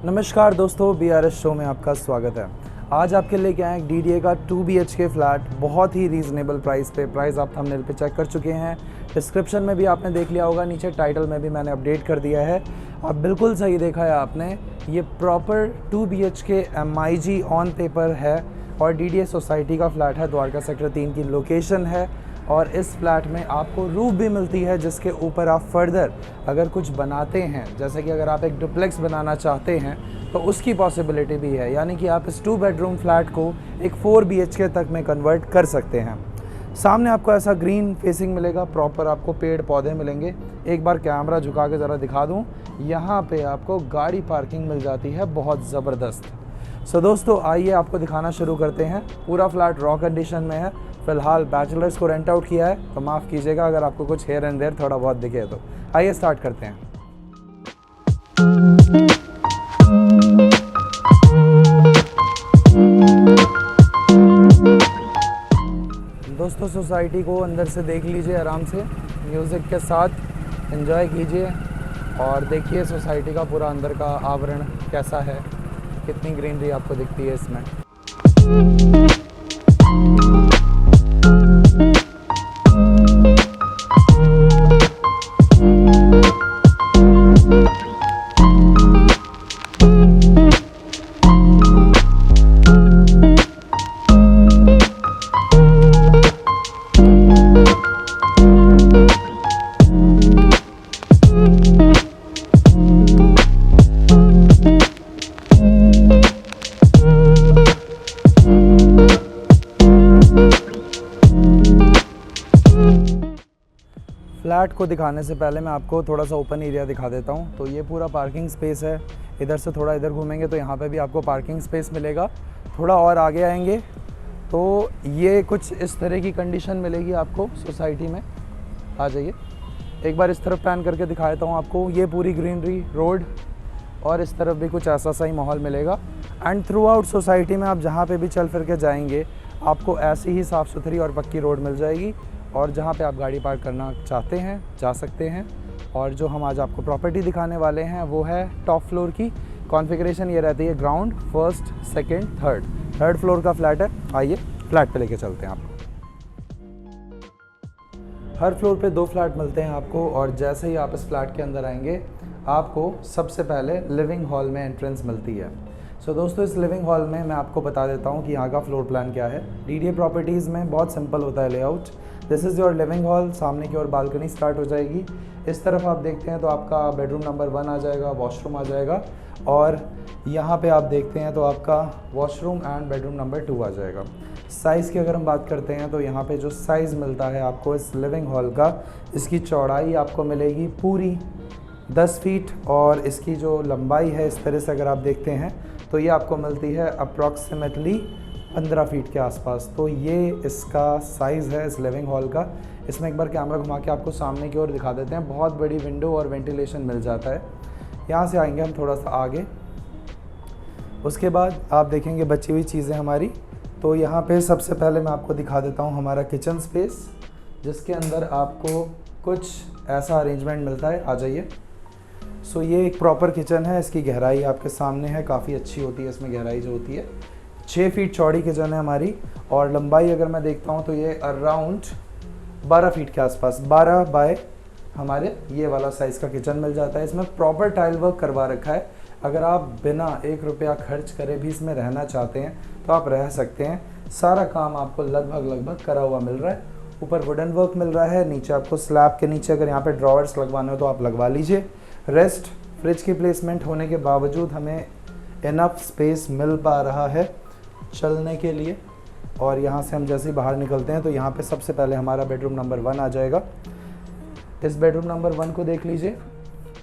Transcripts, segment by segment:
नमस्कार दोस्तों, BRS show में आपका स्वागत है। आज आपके लिए क्या है, DDA का 2 BHK फ्लैट बहुत ही रीज़नेबल प्राइस पे। प्राइस आप थंबनेल पे चेक कर चुके हैं, डिस्क्रिप्शन में भी आपने देख लिया होगा, नीचे टाइटल में भी मैंने अपडेट कर दिया है। अब बिल्कुल सही देखा है आपने, ये proper 2 BHK MIG on paper है और DDA सोसाइटी का फ्लैट है। द्वारका सेक्टर 3 की लोकेशन है और इस फ्लैट में आपको रूफ भी मिलती है, जिसके ऊपर आप फर्दर अगर कुछ बनाते हैं, जैसे कि अगर आप एक डुप्लेक्स बनाना चाहते हैं तो उसकी पॉसिबिलिटी भी है, यानी कि आप इस 2 बेडरूम फ्लैट को एक 4 BHK तक में कन्वर्ट कर सकते हैं। सामने आपको ऐसा ग्रीन फेसिंग मिलेगा, प्रॉपर आपको पेड़ पौधे मिलेंगे। एक बार कैमरा झुका के ज़रा दिखा दूँ, यहाँ पे आपको गाड़ी पार्किंग मिल जाती है बहुत ज़बरदस्त। सो दोस्तों, आइए आपको दिखाना शुरू करते हैं। पूरा फ्लैट रॉ कंडीशन में है। फ़िलहाल बैचलर्स को रेंट आउट किया है, तो माफ़ कीजिएगा अगर आपको कुछ हेयर एंड देयर थोड़ा बहुत दिखे तो। आइए स्टार्ट करते हैं। दोस्तों, सोसाइटी को अंदर से देख लीजिए, आराम से म्यूज़िक के साथ एंजॉय कीजिए और देखिए सोसाइटी का पूरा अंदर का आवरण कैसा है, कितनी ग्रीनरी आपको दिखती है इसमें। फ्लैट को दिखाने से पहले मैं आपको थोड़ा सा ओपन एरिया दिखा देता हूँ। तो ये पूरा पार्किंग स्पेस है। इधर से थोड़ा इधर घूमेंगे तो यहाँ पे भी आपको पार्किंग स्पेस मिलेगा। थोड़ा और आगे आएंगे तो ये कुछ इस तरह की कंडीशन मिलेगी आपको सोसाइटी में। आ जाइए, एक बार इस तरफ पैन करके दिखा देता हूँ आपको। ये पूरी ग्रीनरी रोड और इस तरफ भी कुछ ऐसा सा ही माहौल मिलेगा। एंड थ्रू आउट सोसाइटी में आप जहाँ पे भी चल फिर के जाएंगे, आपको ऐसी ही साफ़ सुथरी और पक्की रोड मिल जाएगी और जहाँ पे आप गाड़ी पार्क करना चाहते हैं जा सकते हैं। और जो हम आज आपको प्रॉपर्टी दिखाने वाले हैं वो है टॉप फ्लोर की। कॉन्फ़िगरेशन ये रहती है ground, first, second, third floor का फ्लैट है। आइए फ्लैट पे लेके चलते हैं आपको। हर फ्लोर पे 2 फ्लैट मिलते हैं आपको और जैसे ही आप इस फ्लैट के अंदर आएंगे, आपको सबसे पहले लिविंग हॉल में एंट्रेंस मिलती है। सो दोस्तों, इस लिविंग हॉल में मैं आपको बता देता हूँ कि यहाँ का फ्लोर प्लान क्या है। DDA प्रॉपर्टीज़ में बहुत सिंपल होता है layout. This is your living hall. सामने की ओर बालकनी स्टार्ट हो जाएगी। इस तरफ आप देखते हैं तो आपका बेडरूम नंबर 1 आ जाएगा, वॉशरूम आ जाएगा और यहाँ पे आप देखते हैं तो आपका वॉशरूम एंड बेडरूम नंबर 2 आ जाएगा। साइज़ की अगर हम बात करते हैं तो यहाँ पे जो साइज़ मिलता है आपको इस लिविंग हॉल का, इसकी चौड़ाई आपको मिलेगी पूरी 10 फीट और इसकी जो लंबाई है इस तरह से अगर आप देखते हैं तो ये आपको मिलती है अप्रॉक्सीमेटली 15 फीट के आसपास। तो ये इसका साइज़ है इस लिविंग हॉल का। इसमें एक बार कैमरा घुमा के आपको सामने की ओर दिखा देते हैं। बहुत बड़ी विंडो और वेंटिलेशन मिल जाता है। यहाँ से आएंगे हम थोड़ा सा आगे, उसके बाद आप देखेंगे बची हुई चीज़ें हमारी। तो यहाँ पे सबसे पहले मैं आपको दिखा देता हूँ हमारा किचन स्पेस, जिसके अंदर आपको कुछ ऐसा अरेंजमेंट मिलता है। आ जाइए। सो ये एक प्रॉपर किचन है। इसकी गहराई आपके सामने है, काफ़ी अच्छी होती है इसमें गहराई जो होती है। 6 फीट चौड़ी किचन है हमारी और लंबाई अगर मैं देखता हूँ तो ये अराउंड 12 फीट के आसपास, 12 बाय हमारे ये वाला साइज़ का किचन मिल जाता है। इसमें प्रॉपर टाइल वर्क करवा रखा है। अगर आप बिना 1 रुपया खर्च करे भी इसमें रहना चाहते हैं तो आप रह सकते हैं। सारा काम आपको लगभग करा हुआ मिल रहा है। ऊपर वुडन वर्क मिल रहा है, नीचे आपको स्लैब के नीचे अगर यहाँ पे ड्रॉवर्स लगवाने हो तो आप लगवा लीजिए। रेस्ट फ्रिज की प्लेसमेंट होने के बावजूद हमें इनफ स्पेस मिल पा रहा है चलने के लिए। और यहाँ से हम जैसे ही बाहर निकलते हैं तो यहाँ पे सबसे पहले हमारा बेडरूम नंबर 1 आ जाएगा। इस बेडरूम नंबर 1 को देख लीजिए।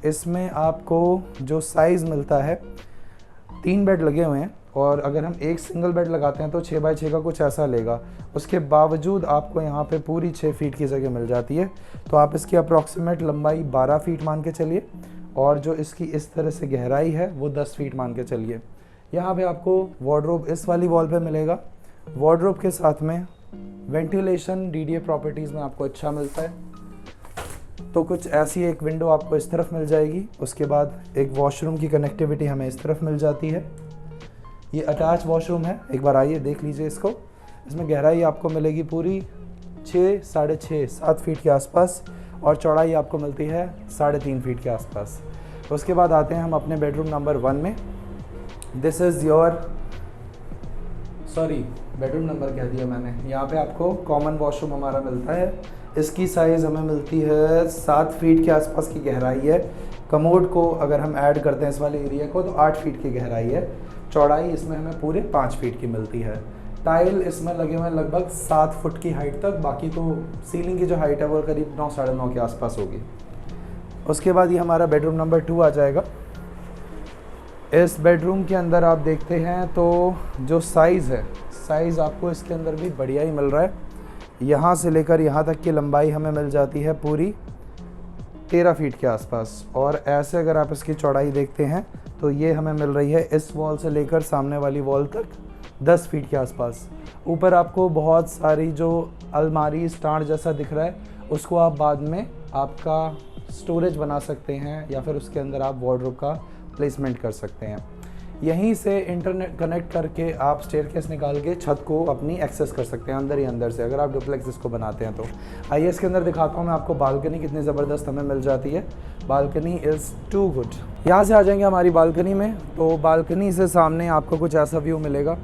इसमें आपको जो साइज़ मिलता है, 3 बेड लगे हुए हैं और अगर हम एक सिंगल बेड लगाते हैं तो 6 बाई 6 का कुछ ऐसा लेगा। उसके बावजूद आपको यहाँ पे पूरी 6 फीट की जगह मिल जाती है। तो आप इसकी अप्रॉक्सीमेट लंबाई 12 फीट मान के चलिए और जो इसकी इस तरह से गहराई है वो 10 फीट मान के चलिए। यहाँ पे आपको वार्डरोब इस वाली वॉल पे मिलेगा। वार्डरोब के साथ में वेंटिलेशन DDA प्रॉपर्टीज़ में आपको अच्छा मिलता है। तो कुछ ऐसी एक विंडो आपको इस तरफ मिल जाएगी। उसके बाद एक वॉशरूम की कनेक्टिविटी हमें इस तरफ मिल जाती है। ये अटैच वॉशरूम है, एक बार आइए देख लीजिए इसको। इसमें गहराई आपको मिलेगी पूरी 6, साढ़े 6, 7 फीट के आसपास और चौड़ाई आपको मिलती है 3.5 फीट के आसपास। उसके बाद आते हैं हम अपने बेडरूम नंबर 1 में। This is your bedroom number कह दिया मैंने। यहाँ पे आपको कॉमन वॉशरूम हमारा मिलता है। इसकी साइज़ हमें मिलती है 7 फीट के आसपास की गहराई है। कमोड को अगर हम ऐड करते हैं इस वाले एरिया को तो 8 फीट की गहराई है। चौड़ाई इसमें हमें पूरे 5 फीट की मिलती है। टाइल इसमें लगे हुए हैं लगभग 7 फुट की हाइट तक, बाकी तो सीलिंग की जो हाइट है वो करीब 9, साढ़े 9 के आसपास होगी। उसके बाद ये हमारा बेडरूम नंबर 2 आ जाएगा। इस बेडरूम के अंदर आप देखते हैं तो जो साइज़ है, साइज़ आपको इसके अंदर भी बढ़िया ही मिल रहा है। यहाँ से लेकर यहाँ तक की लंबाई हमें मिल जाती है पूरी 13 फीट के आसपास। और ऐसे अगर आप इसकी चौड़ाई देखते हैं तो ये हमें मिल रही है इस वॉल से लेकर सामने वाली वॉल तक 10 फीट के आसपास। ऊपर आपको बहुत सारी जो अलमारी स्टैंड जैसा दिख रहा है, उसको आप बाद में आपका स्टोरेज बना सकते हैं या फिर उसके अंदर आप वार्डरोब का प्लेसमेंट कर सकते हैं। यहीं से इंटरनेट कनेक्ट करके आप स्टेयरकेस निकाल के छत को अपनी एक्सेस कर सकते हैं अंदर ही अंदर से, अगर आप डुप्लेक्स इसको बनाते हैं तो। आइए इसके अंदर दिखाता हूँ मैं आपको बालकनी कितनी ज़बरदस्त हमें मिल जाती है। Balcony is too good. यहाँ से आ जाएंगे हमारी बालकनी में, तो बालकनी से सामने आपको कुछ ऐसा व्यू मिलेगा।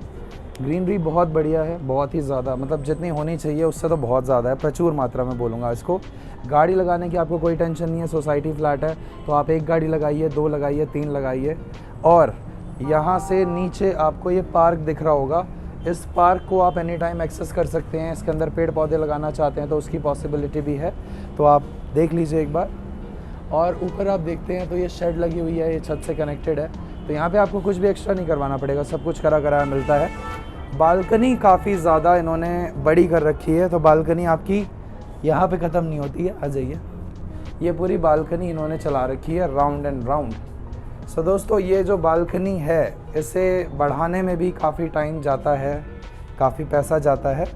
ग्रीनरी बहुत बढ़िया है, बहुत ही ज़्यादा, मतलब जितनी होनी चाहिए उससे तो बहुत ज़्यादा है, प्रचुर मात्रा में बोलूँगा इसको। गाड़ी लगाने की आपको कोई टेंशन नहीं है। सोसाइटी फ्लैट है तो आप 1 गाड़ी लगाइए, 2 लगाइए, 3 लगाइए। और यहाँ से नीचे आपको ये पार्क दिख रहा होगा, इस पार्क को आप एनी टाइम एक्सेस कर सकते हैं। इसके अंदर पेड़ पौधे लगाना चाहते हैं तो उसकी पॉसिबिलिटी भी है, तो आप देख लीजिए एक बार। और ऊपर आप देखते हैं तो ये शेड लगी हुई है, ये छत से कनेक्टेड है, तो यहाँ पे आपको कुछ भी एक्स्ट्रा नहीं करवाना पड़ेगा, सब कुछ कराया मिलता है। बालकनी काफ़ी ज़्यादा इन्होंने बड़ी कर रखी है, तो बालकनी आपकी यहाँ पे ख़त्म नहीं होती है। आ जाइए, ये पूरी बालकनी इन्होंने चला रखी है राउंड एंड राउंड। सो दोस्तों, ये जो बालकनी है इसे बढ़ाने में भी काफ़ी टाइम जाता है, काफ़ी पैसा जाता है,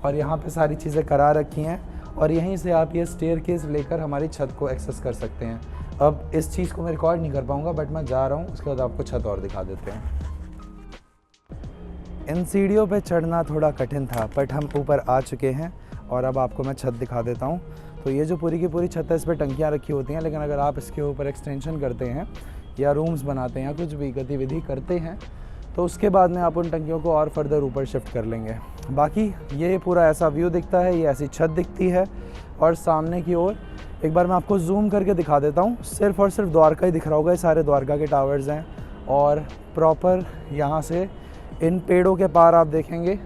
और यहाँ पे सारी चीज़ें करा रखी हैं। और यहीं से आप ये स्टेयरकेस लेकर हमारी छत को एक्सेस कर सकते हैं। अब इस चीज़ को मैं रिकॉर्ड नहीं कर पाऊँगा, बट मैं जा रहा हूँ, उसके बाद आपको छत और दिखा देते हैं। इन सीढ़ियों पे चढ़ना थोड़ा कठिन था, बट हम ऊपर आ चुके हैं और अब आपको मैं छत दिखा देता हूँ। तो ये जो पूरी की पूरी छत है, इस पर टंकियाँ रखी होती हैं, लेकिन अगर आप इसके ऊपर एक्सटेंशन करते हैं या रूम्स बनाते हैं या कुछ भी गतिविधि करते हैं तो उसके बाद में आप उन टंकियों को और फर्दर ऊपर शिफ्ट कर लेंगे। बाकी ये पूरा ऐसा व्यू दिखता है, ये ऐसी छत दिखती है। और सामने की ओर एक बार मैं आपको जूम करके दिखा देता हूँ, सिर्फ और सिर्फ द्वारका ही दिख रहा होगा। ये सारे द्वारका के टावर्स हैं और प्रॉपर यहाँ से इन पेड़ों के पार आप देखेंगे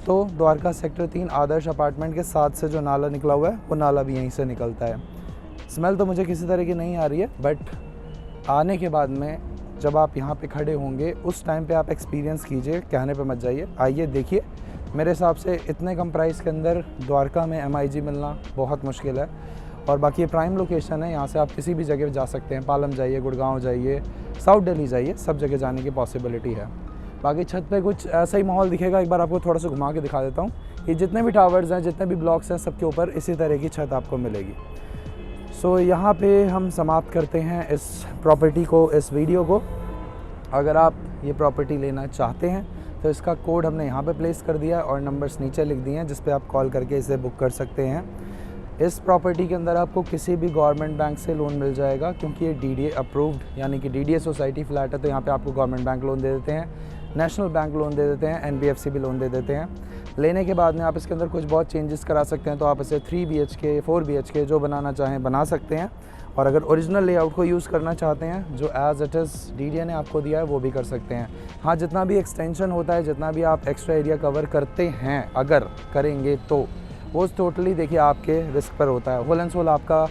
तो द्वारका सेक्टर 3 आदर्श अपार्टमेंट के साथ से जो नाला निकला हुआ है वो नाला भी यहीं से निकलता है। स्मेल तो मुझे किसी तरह की नहीं आ रही है, बट आने के बाद में जब आप यहाँ पे खड़े होंगे उस टाइम पे आप एक्सपीरियंस कीजिए, कहने पे मत जाइए। आइए देखिए, मेरे हिसाब से इतने कम प्राइस के अंदर द्वारका में MIG मिलना बहुत मुश्किल है। और बाकी ये प्राइम लोकेशन है, यहाँ से आप किसी भी जगह जा सकते हैं। पालम जाइए, गुड़गांव जाइए, साउथ दिल्ली जाइए, सब जगह जाने की पॉसिबिलिटी है। बाकी छत पे कुछ ऐसा ही माहौल दिखेगा, एक बार आपको थोड़ा सा घुमा के दिखा देता हूँ। ये जितने भी टावर्स हैं, जितने भी ब्लॉक्स हैं, सबके ऊपर इसी तरह की छत आपको मिलेगी। सो यहाँ पे हम समाप्त करते हैं इस प्रॉपर्टी को, इस वीडियो को। अगर आप ये प्रॉपर्टी लेना चाहते हैं तो इसका कोड हमने यहाँ पे प्लेस कर दिया है और नंबर्स नीचे लिख दिए हैं, जिस पे आप कॉल करके इसे बुक कर सकते हैं। इस प्रॉपर्टी के अंदर आपको किसी भी गवर्नमेंट बैंक से लोन मिल जाएगा, क्योंकि ये DDA अप्रूव्ड यानी कि DDA सोसाइटी फ्लैट है, तो यहाँ पे आपको गवर्नमेंट बैंक लोन दे देते हैं, नेशनल बैंक लोन दे देते हैं, NBFC भी लोन दे देते हैं। लेने के बाद में आप इसके अंदर कुछ बहुत चेंजेस करा सकते हैं, तो आप इसे 3 BHK 4 BHK जो बनाना चाहें बना सकते हैं। और अगर ओरिजिनल लेआउट को यूज़ करना चाहते हैं, जो एज़ इट इज़ DDA ने आपको दिया है, वो भी कर सकते हैं। हाँ, जितना भी एक्सटेंशन होता है, जितना भी आप एक्स्ट्रा एरिया कवर करते हैं, अगर करेंगे तो वो टोटली देखिए आपके रिस्क पर होता है। होल एंड सोल आपका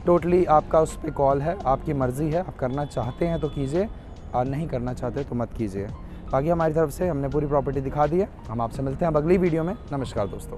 टोटली आपका उस पर कॉल है, आपकी मर्ज़ी है। आप करना चाहते हैं तो कीजिए, और नहीं करना चाहते तो मत कीजिए। बाकी हमारी तरफ से हमने पूरी प्रॉपर्टी दिखा दी है। हम आपसे मिलते हैं अब अगली वीडियो में। नमस्कार दोस्तों।